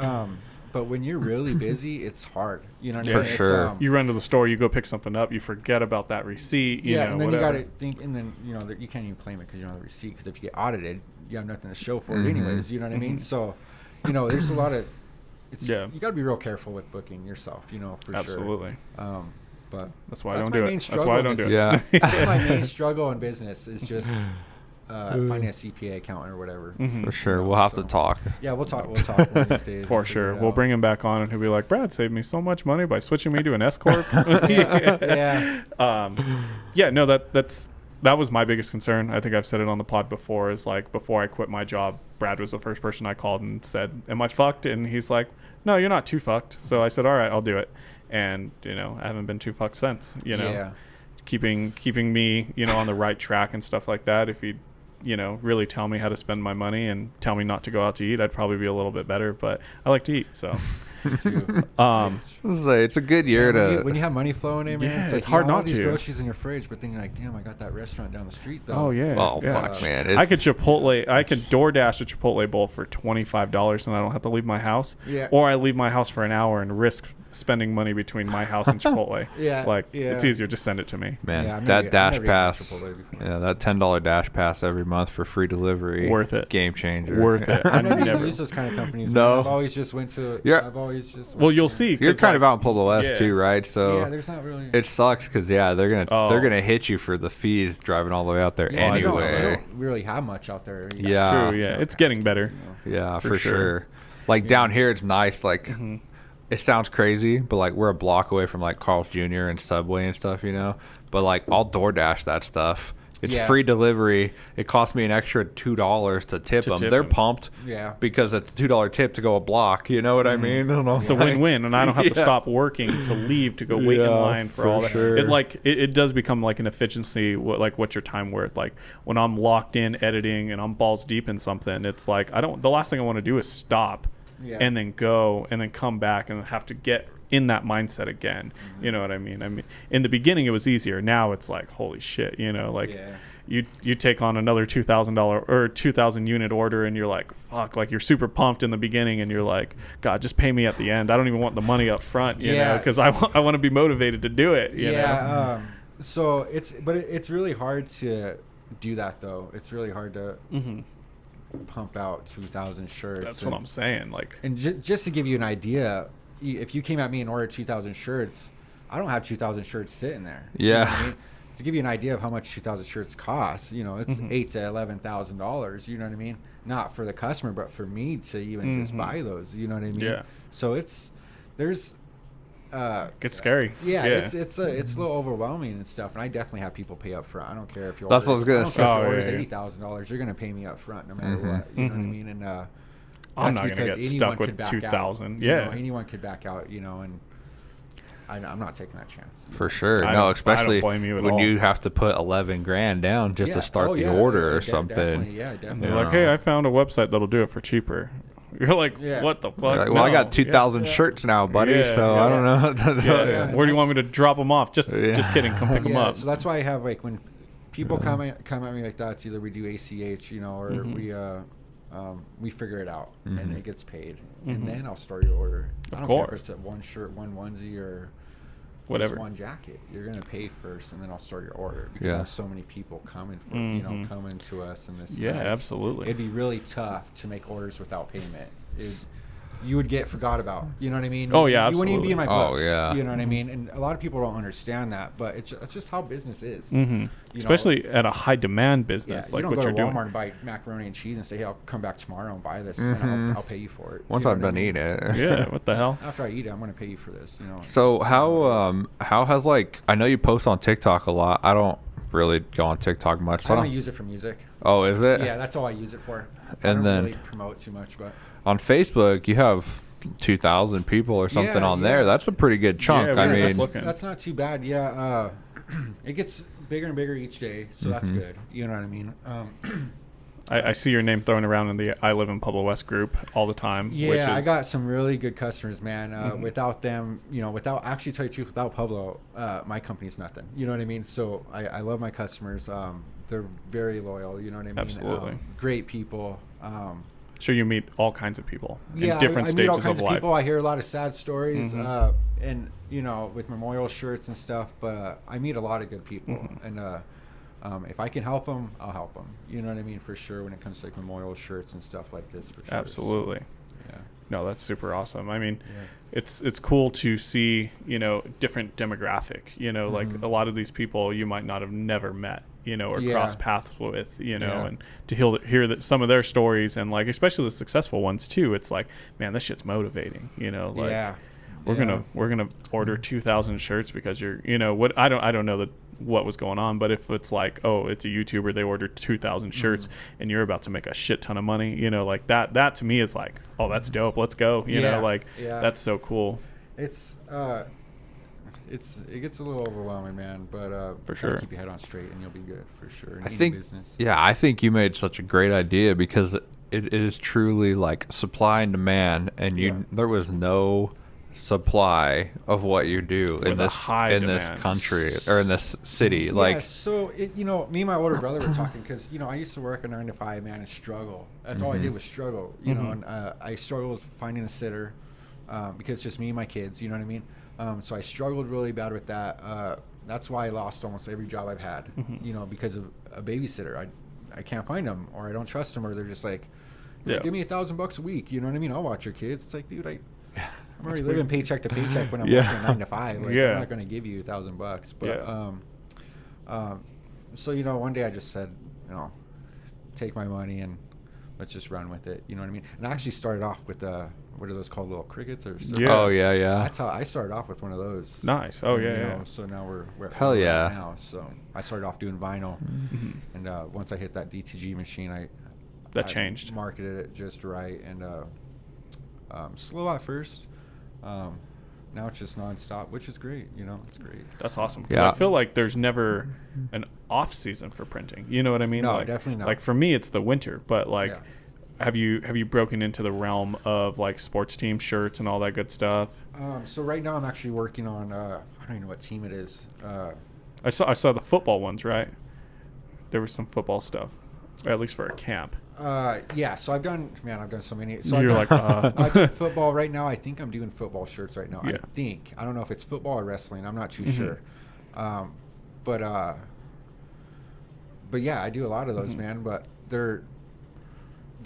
But when you're really busy, it's hard. You know what I For mean? It's, sure. You run to the store, you go pick something up, you forget about that receipt. You know, and then whatever. you got to think, and then you know that you can't even claim it because you don't have the receipt. Because if you get audited, you have nothing to show for it, Mm-hmm. anyways. You know what I mean? So, you know, there's a lot of. Yeah. You got to be real careful with booking yourself. You know, for Absolutely. sure. But That's why I that's don't my do main it. That's why I don't do it. Yeah. that's my main struggle in business is just finding a CPA account or whatever. For sure. You know, We'll have so- to talk. Yeah, we'll talk one of these days. For and figure sure. it We'll out. bring him back on and he'll be like, Brad saved me so much money by switching me to an S Corp. Yeah. Yeah, no, that was my biggest concern. I think I've said it on the pod before, is like, before I quit my job, Brad was the first person I called and said, am I fucked? And he's like, no, you're not too fucked. So I said, all right, I'll do it. And, you know, I haven't been too fucked since, you know. Yeah. Keeping me, you know, on the right track and stuff like that. If he'd, you know, really tell me how to spend my money and tell me not to go out to eat, I'd probably be a little bit better. But I like to eat, so. Too. It's a good year When you have money flowing in, man, Yeah, it's, it's like, hard you have all not these to. groceries in your fridge, but then you're like, damn, I got that restaurant down the street though. Oh yeah. Oh, yeah. fuck, man. I could DoorDash a Chipotle bowl for $25 and I don't have to leave my house. Yeah. Or I leave my house for an hour and risk spending money between my house and Chipotle. Yeah, Like, yeah. it's easier. Just send it to me. Man, Yeah, I've that never- dash I've never eaten pass, Chipotle before. yeah, that $10 dash pass every month for free delivery, Worth it. game changer, Worth it. I I never even never. used those kind of companies. No. Man. I've always just went to. Yeah. I've always just. Well, went you'll to- see. You're 'cause, kind of like, out in Pueblo West yeah. too, right? So Yeah, there's not really. it sucks because they're Oh. gonna hit you for the fees driving all the way out there Yeah, we anyway. don't really have much out there. You Yeah. got- True, yeah. you know, It's getting better. you know. Yeah, For for sure. sure. Like down here, it's nice. Like it sounds crazy, but like we're a block away from like Carl's Jr. and Subway and stuff, you know. But like I'll DoorDash that stuff. It's Yeah. free delivery. It costs me an extra $2 to tip them. tip They're 'em. pumped. Yeah. Because it's a $2 tip to go a block. You know what I mean? I don't know. It's a win-win, and I don't have to Yeah. stop working to leave to go wait in Yeah, line for for all that. sure. It does become like an efficiency. What's your time worth? Like when I'm locked in editing and I'm balls deep in something, it's like the last thing I want to do is stop Yeah. and then go and then come back and have to get in that mindset again. You know what I mean? I mean, in the beginning it was easier. Now it's like, holy shit, you know, like. Yeah. You take on another $2,000 or 2,000 unit order and you're like, fuck, like you're super pumped in the beginning and you're like, God, just pay me at the end. I don't even want the money up front, you know, because I want to be motivated to do it. You know? So it's really hard to do that though. It's really hard to pump out 2,000 shirts. That's what I'm saying. Like, And just to give you an idea, if you came at me and ordered 2,000 shirts, I don't have 2,000 shirts sitting there. You know Yeah. what I mean? To give you an idea of how much 2,000 shirts cost, you know, it's $8,000 to $11,000. You know what I mean? Not for the customer, but for me to even just buy those. You know what I mean? Yeah. So there's it's scary. yeah, it's a little overwhelming and stuff, and I definitely have people pay up front. I don't care if you. That's what I was gonna say. Oh, Orders yeah. $80,000, you're gonna pay me up front no matter what. You know what I mean? And I'm that's not gonna because get anyone stuck could with back out, 2,000. you Yeah. know, anyone could back out. You know, and I'm not taking that chance. you For know. sure. I No, don't especially blame you at when all. you have to put 11 grand down just to Yeah. start Oh, the yeah, order or definitely, something. Yeah, definitely. They're like, hey, I found a website that'll do it for cheaper. You're like, Yeah. what the fuck? Like, well, I No. got 2,000 shirts now, buddy. Yeah, so yeah. I don't know. Yeah. Yeah. Where do you want me to drop them off? Just kidding. Come pick them Yeah, up. so that's why I have like when people come at me like that, it's either we do ACH, you know, or we figure it out and it gets paid, and then I'll store your order. I don't care course. if it's at one shirt, one onesie, or Whatever. just one jacket. You're gonna pay first, and then I'll store your order because Yeah. I have so many people coming for you know coming to us and this. and Yeah, that. absolutely. It'd be really tough to make orders without payment. You would get forgot about. You know what I mean? Oh, yeah, You wouldn't even be in my absolutely. books. Oh, yeah. You know what I mean? And a lot of people don't understand that, but it's just how business is. Mm-hmm. You know, Especially at a high demand yeah, business you like don't what go you're to doing. Walmart and buy macaroni and cheese and say, "Hey, I'll come back tomorrow and buy this, and I'll pay you for it." Once You know I'm what I done mean? eating it. Yeah, what the hell? After I eat it, I'm going to pay you for this. You know. So That's how it is. how has like I know you post on TikTok a lot. I don't really go on TikTok much. So I I only don't, use it for music. oh, is it? Yeah, that's all I use it for. I And don't then- really promote too much, but On Facebook, you have 2,000 people or something Yeah, on yeah. there. That's a pretty good chunk. Yeah, I we were mean, just looking. that's not too bad. Yeah, it gets bigger and bigger each day, so that's good. You know what I mean? I see your name thrown around in the I Live in Pueblo West group all the time. which Yeah, I is, got some really good customers, man. Without them, you know, actually tell you the truth, without Pueblo, my company's nothing. You know what I mean? So I love my customers. They're very loyal. You know what I mean? Absolutely. Great people. sure you meet all kinds of people Yeah, in different I meet all stages kinds of of life. people. I hear a lot of sad stories, and you know, with memorial shirts and stuff. But I meet a lot of good people, and if I can help them, I'll help them. You know what I mean, for sure. When it comes to like memorial shirts and stuff like this, for sure. Absolutely. So, yeah. No, that's super awesome. I mean, it's cool to see, different demographic, like a lot of these people you might not have never met, or cross paths with, and to hear that some of their stories and like, especially the successful ones too. It's like, man, this shit's motivating, we're going to order 2,000 shirts because you're, what I don't know what was going on, but if it's like, oh, it's a YouTuber, they ordered 2,000 shirts and you're about to make a shit ton of money, like that to me is like, oh, that's dope. Let's go. That's so cool. It gets a little overwhelming, man, but for sure, keep your head on straight and you'll be good for sure. I think you made such a great idea because it is truly like supply and demand, and there was no supply of what you do in this country or in this city. So me and my older brother were talking because I used to work a 9 to 5, man, and struggle. That's all I did was struggle, and I struggled finding a sitter because it's just me and my kids, you know what I mean? So I struggled really bad with that. That's why I lost almost every job I've had, because of a babysitter. I can't find them, or I don't trust them, or they're just like, give me $1,000 a week, you know what I mean? I'll watch your kids. It's like, dude, I'm already living paycheck to paycheck when I'm working 9 to 5. Like, I'm not going to give you $1,000. But so one day I just said, take my money and let's just run with it. You know what I mean? And I actually started off with what are those called, little Cricuts or something? Oh yeah. That's how I started off with one of those. Nice. Oh yeah. So now we're hell yeah now. So I started off doing vinyl, and once I hit that DTG machine, I changed. Marketed it just right, and slow at first. Now it's just nonstop, which is great. It's great. That's awesome. Because I feel like there's never an off season for printing. You know what I mean? No, definitely not. Like for me, it's the winter. But like, have you broken into the realm of like sports team shirts and all that good stuff? So right now I'm actually working on. I don't even know what team it is. I saw the football ones. Right? There was some football stuff, at least for a camp. So I've done so many. So You're I've done football right now. I think I'm doing football shirts right now. Yeah. I don't know if it's football or wrestling. I'm not too sure. But yeah, I do a lot of those, man. But they're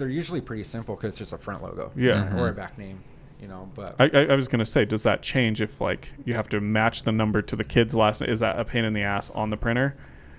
usually pretty simple because it's just a front logo, or a back name, But I was gonna say, does that change if like you have to match the number to the kid's last name? Is that a pain in the ass on the printer?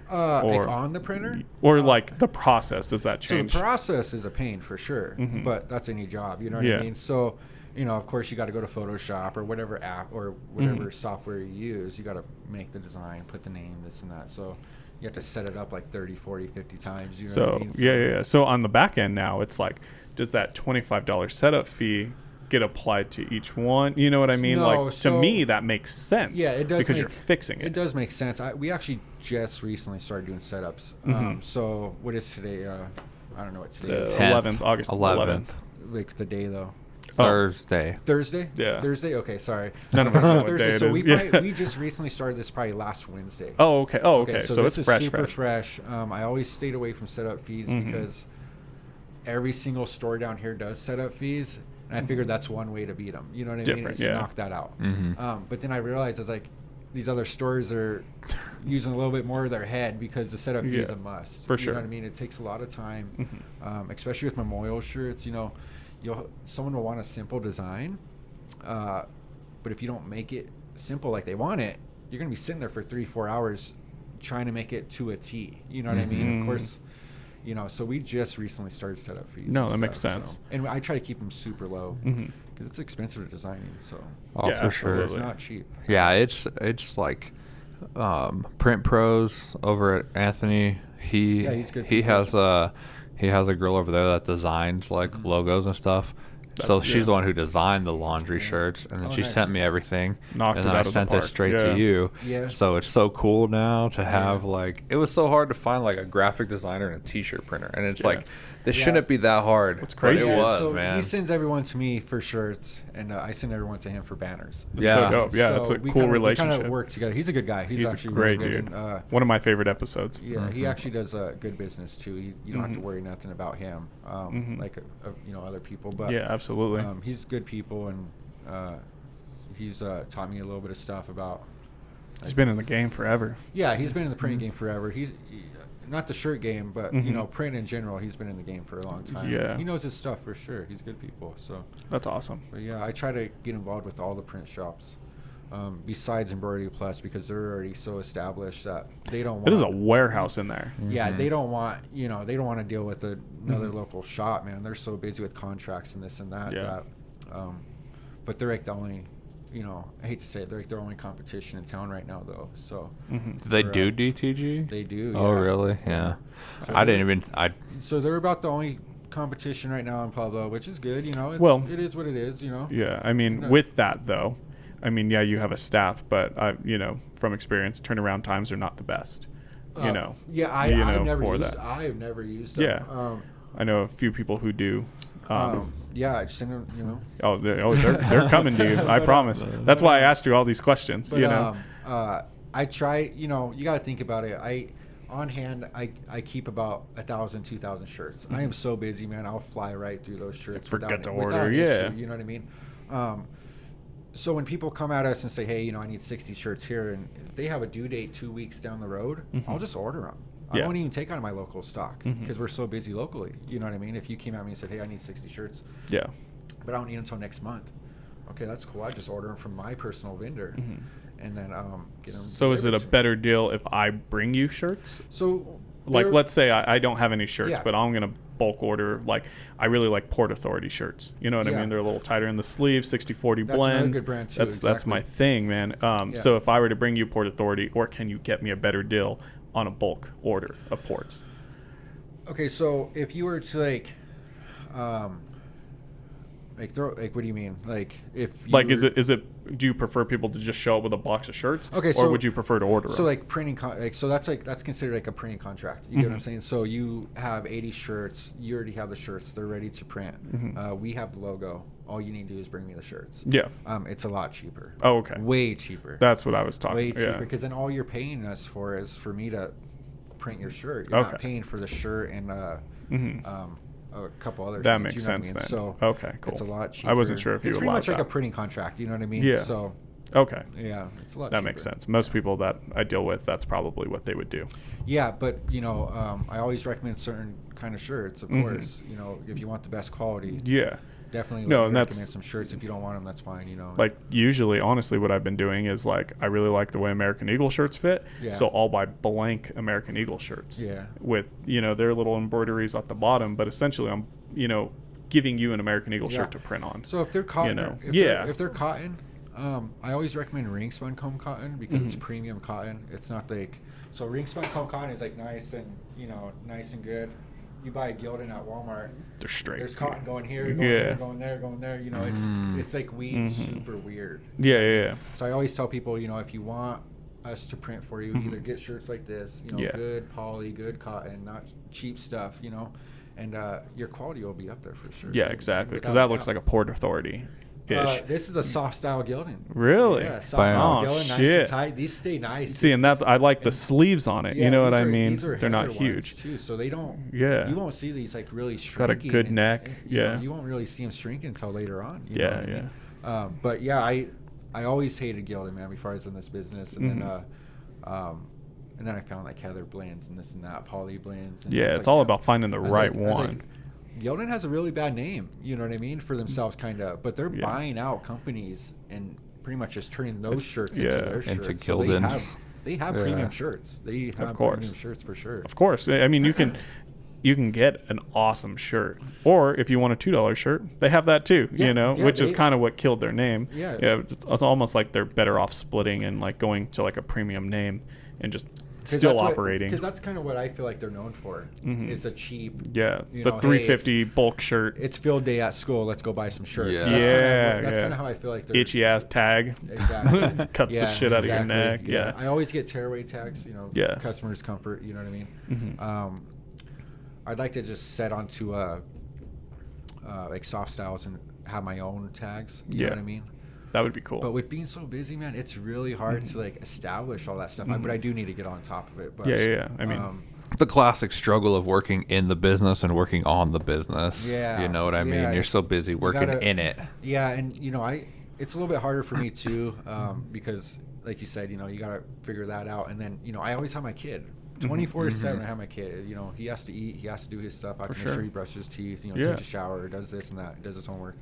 Like on the printer, or like the process, does that change? So the process is a pain for sure, but that's any job, you know what I mean? So of course you got to go to Photoshop or whatever app or whatever software you use. You got to make the design, put the name, this and that. So you have to set it up like 30, 40, 50 times. You know what I mean? Yeah. So on the back end now, it's like, does that $25 setup fee get applied to each one? You know what I mean? No, to me, that makes sense. Yeah, it does, because you're fixing it. It does make sense. We actually just recently started doing setups. So what is today? I don't know what today is. 11th, August 11th. Like the day though. Thursday. Yeah. Thursday. Okay, sorry. None of us know what day it is. We just recently started this probably last Wednesday. Oh, okay. So this it's fresh. Super fresh. I always stayed away from setup fees because every single store down here does setup fees. And I figured that's one way to beat them. You know what I mean? Is to knock that out. But then I realized I was like, these other stores are using a little bit more of their head because the setup fee is a must. For sure. You know what I mean? It takes a lot of time, especially with memorial shirts. Someone will want a simple design, but if you don't make it simple like they want it, you're going to be sitting there for 3-4 hours trying to make it to a T. You know what I mean? Of course. So we just recently started setup fees. No, that makes sense. And I try to keep them super low because it's expensive to design. So for sure, it's not cheap. Yeah, it's like Print Pros over at Anthony. He's good. He has a girl over there that designs like logos and stuff. So she's the one who designed the laundry shirts, and then she sent me everything, Knocked and it then I out of the sent it park. straight to you. Yeah. So it's so cool now to have it was so hard to find like a graphic designer and a T-shirt printer, and it's like this shouldn't be that hard. It's crazy. But it was, so man. He sends everyone to me for shirts, and I send everyone to him for banners. That's so dope. Yeah, So it's a we cool kinda, relationship. We kind of work together. He's a good guy. He's actually a great really dude. good. One of my favorite episodes. Yeah, he actually does good business too. You don't have to worry nothing about him, like other people. But yeah, absolutely. He's good people, and he's taught me a little bit of stuff about. He's been in the game forever. Yeah, he's been in the printing game forever. not the shirt game, but you know, print in general. He's been in the game for a long time. Yeah. He knows his stuff for sure. He's good people. So That's awesome. but yeah, I try to get involved with all the print shops. Besides Embroidery Plus, because they're already so established that they don't want. It is a warehouse in there. Yeah, they don't want, you know, they don't want to deal with another local shop, man. They're so busy with contracts and this and that. Yeah. But they're like the only, you know, I hate to say it, they're like their only competition in town right now, though. So Do they do DTG? they do. Oh, yeah. really? Yeah. So I they're- didn't even. So they're about the only competition right now in Pueblo, which is good. You know, it is what it is. You know. Yeah, I mean, No. with that though, I mean, yeah, you have a staff, but you know, from experience, turnaround times are not the best. You know. Yeah, I've never used them. Yeah. I know a few people who do. Yeah, I just didn't, you know. Oh, they're coming to you. I promise. That's why I asked you all these questions. But, you know. I try, you know, you got to think about it. On hand, I keep about 1,000, 2,000 shirts. I am so busy, man. I'll fly right through those shirts. Forget to without order, an yeah. issue, you know what I mean? So when people come at us and say, hey, you know, I need 60 shirts here, and if they have a due date 2 weeks down the road, I'll just order them. I Yeah. won't even take out of my local stock because we're so busy locally. You know what I mean? If you came at me and said, hey, I need 60 shirts, Yeah. but I don't need them until next month. Okay, that's cool. I just order them from my personal vendor, and then get them. So is it a better deal if I bring you shirts? So Like, they're- let's say I don't have any shirts, Yeah. but I'm gonna bulk order. Like, I really like Port Authority shirts. You know what I Yeah. mean? They're a little tighter in the sleeves, 60/40 That's another blends. good brand, too, That's exactly. my thing, man. So if I were to bring you Port Authority, or can you get me a better deal on a bulk order of ports? Okay, so if you were to like what do you mean? Like if you Like, were, is it? Do you prefer people to just show up with a box of shirts? Okay, or so- would you prefer to order so them? like printing that's considered like a printing contract. You get what I'm saying? So you have 80 shirts. You already have the shirts. They're ready to print. We have the logo. All you need to do is bring me the shirts. Yeah. It's a lot cheaper. Oh, okay. Way cheaper. That's what I was talking. Way cheaper Yeah. because then all you're paying us for is for me to print your shirt. You're not Okay. paying for the shirt and a couple other That things, makes you know what I sense mean? then. So Okay, cool. it's a lot cheaper. I wasn't sure if you it's pretty allowed much like that. a printing contract. You know what I mean? Yeah. So Okay. yeah, it's a lot. That cheaper. makes sense. Most people that I deal with, that's probably what they would do. Yeah, but you know, I always recommend certain kind of shirts. Of course, you know, if you want the best quality, Yeah. definitely No, recommend and that's- some shirts. If you don't want them, that's fine. You know, Like, usually, honestly, what I've been doing is, like, I really like the way American Eagle shirts fit. Yeah. So I'll buy blank American Eagle shirts. Yeah. With, you know, their little embroideries at the bottom. But essentially, I'm, you know, giving you an American Eagle Yeah. shirt to print on. So if they're cotton, know, if they're cotton, I always recommend ring spun comb cotton because it's premium cotton. It's not like so ring spun comb cotton is like nice and nice and good. You buy a Gildan at Walmart, They're straight. there's cotton going here, going Yeah. there, going there, going there. You know, it's like weed, super weird. Yeah. So I always tell people, you know, if you want us to print for you, either get shirts like this, you know, Yeah. good poly, good cotton, not cheap stuff, you know, and your quality will be up there for sure. Yeah, exactly. Because Without that a looks doubt. like a Port Authority ish. This is a soft style Gildan. Really? Yeah, soft Bam. style Oh, Gildan, nice shit. and tight. These stay nice. See, and that's, I like the sleeves on it. Yeah, You know what these I are- mean? these are They're not heavier ones, huge. too, so they don't. Yeah. You won't see these like really got a shrinking. good neck, you know, yeah. you won't really see them shrinking until later on. You know Yeah, what I mean? But yeah, I always hated Gildan, man, before I was in this business, and then I found like Heather blends and this and that, poly blends. And I Yeah, was it's like, all yeah. about finding the I was right like- I was one. like, Gildan has a really bad name, you know what I mean, for themselves, kind of, but they're Yeah. buying out companies and pretty much just turning those shirts yeah, into their into shirts. Gildans. They have Yeah. premium shirts. They have course. premium shirts for sure. Of course. I mean, you can get an awesome shirt, or if you want a $2 shirt, they have that too. Yeah, you know, yeah, which is they- kind of what killed their name. Yeah. It's almost like they're better off splitting and like going to like a premium name and just still operating. Because that's kind of what I feel like they're known for. Is a cheap. Yeah, you the know, hey, $350 bulk shirt, It's field day at school. Let's go buy some shirts. Yeah. That's kinda Yeah, that's yeah. kind of how I feel like they're itchy ass tag, Exactly. cuts the Yeah, shit out of your exactly. neck. Yeah. I always get tearaway tags. You know. Yeah. Customers' comfort. You know what I mean. I'd like to just set onto like soft styles and have my own tags. You Yeah. know what I mean. That would be cool. But with being so busy, man, it's really hard to like establish all that stuff. But I do need to get on top of it. But, yeah. I mean, The classic struggle of working in the business and working on the business. Yeah, You know what I mean? yeah, You're it's- so busy working gotta- in it. yeah, and you know, it's a little bit harder for me too, because like you said, you know, you gotta figure that out. And then, you know, I always have my kid. 24/7. I have my kid. You know, he has to eat. He has to do his stuff. I have to make sure he brushes his teeth. You know, takes a shower, does this and that, does his homework.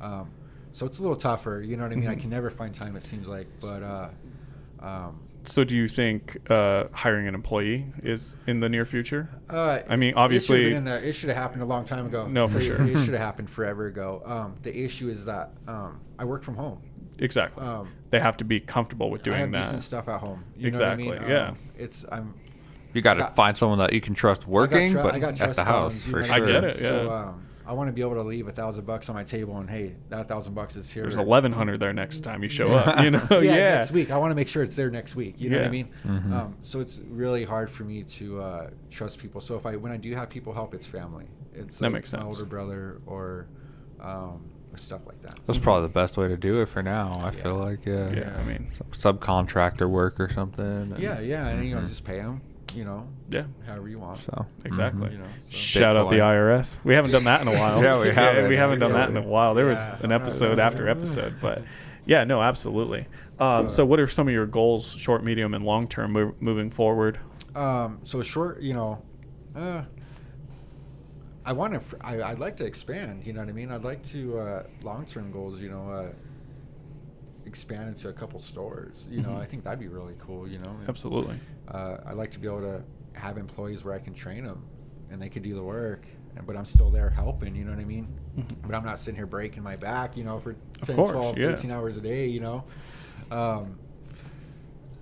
So it's a little tougher. You know what I mean? I can never find time. It seems like, but. So do you think hiring an employee is in the near future? I mean, it obviously, should have happened a long time ago. No, for sure. It should have happened forever ago. The issue is that I work from home. Exactly. They have to be comfortable with doing I have that. decent stuff at home. You Exactly. know what I mean? Yeah. You got to find someone that you can trust working, but at the house for sure. I get it. Yeah. So I want to be able to leave $1,000 on my table, and hey, that $1,000 is here. There's 1,100 there next time you show up. You know, next week. I want to make sure it's there next week. You know what I mean? Mm-hmm. So it's really hard for me to trust people. So when I do have people help, it's family. It's that like makes sense. My older brother or stuff like that. That's probably the best way to do it for now. I feel like, I mean, subcontractor work or something. And, and you know, just pay them. You know, however you want. So exactly. You know, so. Shout out the IRS. We haven't done that in a while. We haven't. We haven't done that in a while. There was an episode after episode, but yeah, no, absolutely. So what are some of your goals, short, medium, and long term moving forward? So short, you know, I'd like to expand. You know what I mean? I'd like to long term goals. You know, expand into a couple stores. You know, I think that'd be really cool. You know, Absolutely. I'd like to be able to have employees where I can train them and they could do the work, but I'm still there helping, you know what I mean? But I'm not sitting here breaking my back, you know, for 10, 12, 13 hours a day, you know?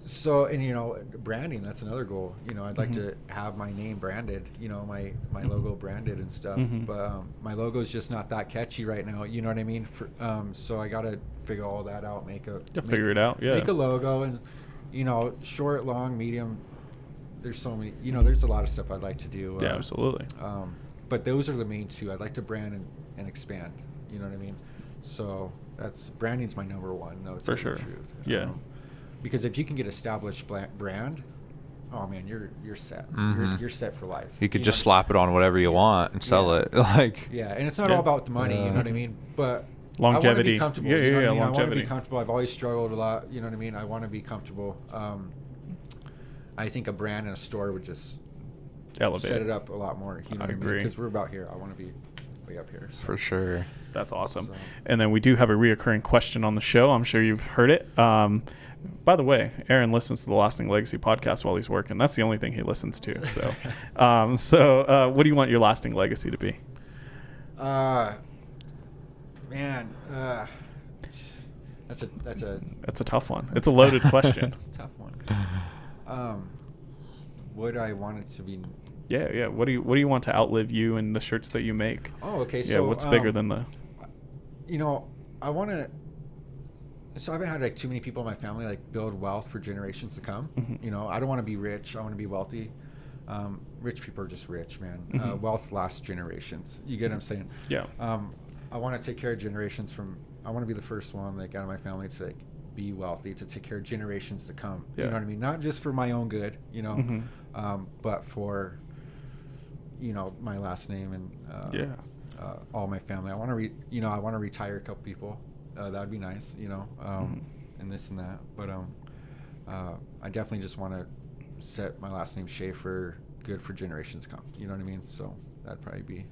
So, and, you know, branding, that's another goal. You know, I'd like to have my name branded, you know, my logo branded and stuff. But my logo is just not that catchy right now, you know what I mean? So I got to figure all that out, make a logo and, you know, short, long, medium. There's so many, you know, there's a lot of stuff I'd like to do. Yeah, absolutely. But those are the main two. I'd like to brand and expand, you know what I mean? So branding's my number one, though. For sure. Yeah. Because if you can get established brand, oh man, you're set. You're set for life. You could just slap it on whatever you want and sell it. Like, and it's not all about the money, you know what I mean? But longevity. I want to be comfortable. You know what I mean? Longevity. I want to be comfortable. I've always struggled a lot. You know what I mean? I want to be comfortable. I think a brand and a store would just elevate, set it up a lot more. You know what I mean? Because we're about here. I want to be way up here. So. For sure. That's awesome. So. And then we do have a reoccurring question on the show. I'm sure you've heard it. By the way, Aaron listens to the Lasting Legacy podcast while he's working. That's the only thing he listens to. So, what do you want your lasting legacy to be? Man, that's a tough one. It's a loaded question. It's a tough one. What do I want it to be? Yeah. What do you want to outlive you and the shirts that you make? Oh, okay. Yeah. So, what's bigger than the? You know, I want to. So I haven't had like too many people in my family like build wealth for generations to come. You know, I don't want to be rich. I want to be wealthy. Rich people are just rich, man. Wealth lasts generations. You get what I'm saying? Yeah. I want to take care of generations I want to be the first one like out of my family to like be wealthy, to take care of generations to come. You know what I mean? Not just for my own good, you know, but for, you know, my last name and all my family. I want to I want to retire a couple people. That would be nice, you know, and this and that. But I definitely just want to set my last name Schaffer good for generations to come. You know what I mean? So that'd probably be.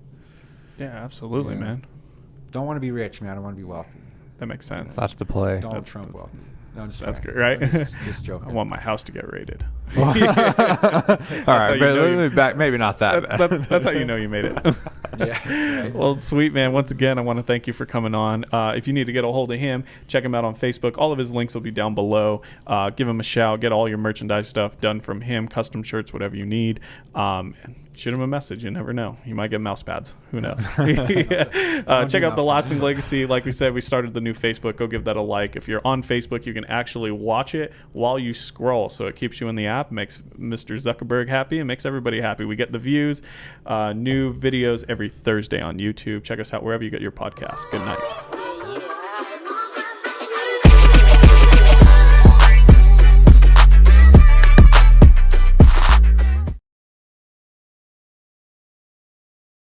Yeah, absolutely, man. Don't want to be rich, man. I want to be wealthy. That makes sense. That's the play. Donald Trump wealthy. No, that's good, right? Just joking. I want my house to get raided. All right, maybe not that bad. That's how you know you made it. Yeah. Right. Well, sweet, man. Once again, I want to thank you for coming on. If you need to get a hold of him, check him out on Facebook. All of his links will be down below. Give him a shout. Get all your merchandise stuff done from him, custom shirts, whatever you need. And shoot him a message. You never know. You might get mouse pads. Who knows? Check out The Lasting Legacy. Like we said, we started the new Facebook. Go give that a like. If you're on Facebook, you can actually watch it while you scroll. So it keeps you in the app, makes Mr. Zuckerberg happy, and makes everybody happy. We get the views. New videos every Thursday on YouTube. Check us out wherever you get your podcasts. Good night.